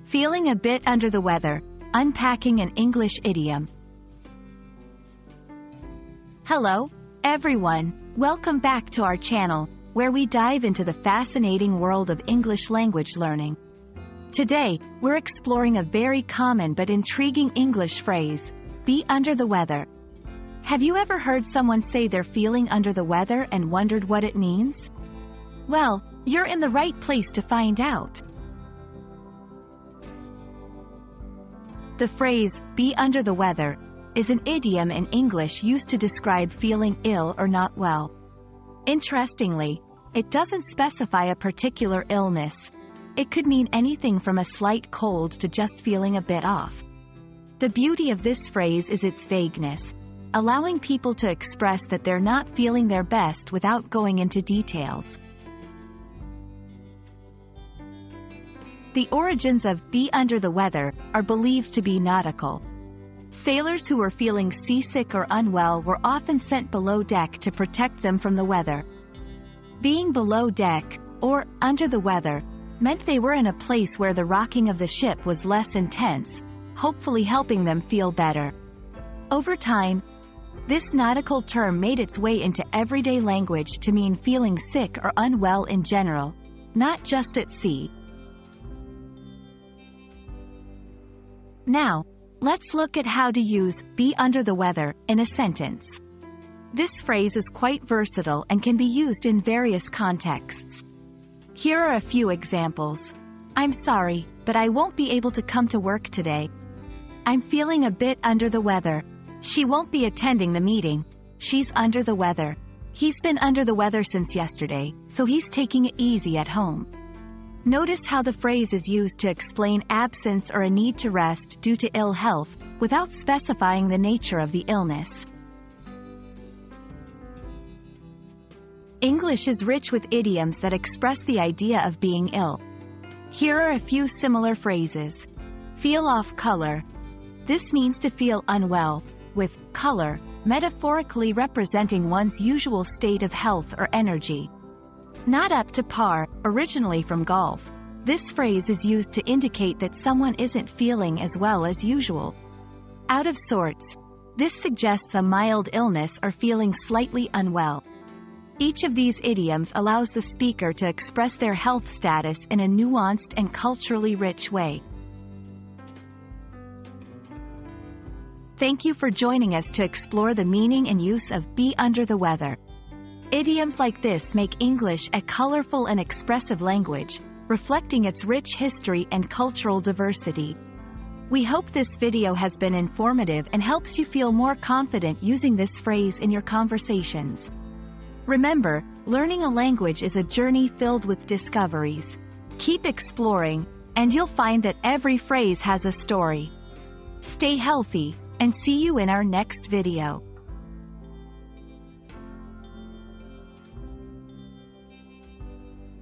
Feeling a bit under the weather, unpacking an English idiom. Hello, everyone. Welcome back to our channel, where we dive into the fascinating world of English language learning. Today, we're exploring a very common but intriguing English phrase, be under the weather. Have you ever heard someone say they're feeling under the weather and wondered what it means? Well, you're in the right place to find out. The phrase, be under the weather, is an idiom in English used to describe feeling ill or not well. Interestingly, it doesn't specify a particular illness. It could mean anything from a slight cold to just feeling a bit off. The beauty of this phrase is its vagueness, allowing people to express that they're not feeling their best without going into details. The origins of be under the weather are believed to be nautical. Sailors who were feeling seasick or unwell were often sent below deck to protect them from the weather. Being below deck, or under the weather, meant they were in a place where the rocking of the ship was less intense, hopefully helping them feel better. Over time, this nautical term made its way into everyday language to mean feeling sick or unwell in general, not just at sea. Now, let's look at how to use be under the weather in a sentence. This phrase is quite versatile and can be used in various contexts. Here are a few examples. I'm sorry, but I won't be able to come to work today. I'm feeling a bit under the weather. She won't be attending the meeting. She's under the weather. He's been under the weather since yesterday, so he's taking it easy at home. Notice how the phrase is used to explain absence or a need to rest due to ill health, without specifying the nature of the illness. English is rich with idioms that express the idea of being ill. Here are a few similar phrases. Feel off color. This means to feel unwell, with color metaphorically representing one's usual state of health or energy. Not up to par, originally from golf. This phrase is used to indicate that someone isn't feeling as well as usual. Out of sorts. This suggests a mild illness or feeling slightly unwell. Each of these idioms allows the speaker to express their health status in a nuanced and culturally rich way. Thank you for joining us to explore the meaning and use of be under the weather. Idioms like this make English a colorful and expressive language, reflecting its rich history and cultural diversity. We hope this video has been informative and helps you feel more confident using this phrase in your conversations. Remember, learning a language is a journey filled with discoveries. Keep exploring, and you'll find that every phrase has a story. Stay healthy, and see you in our next video.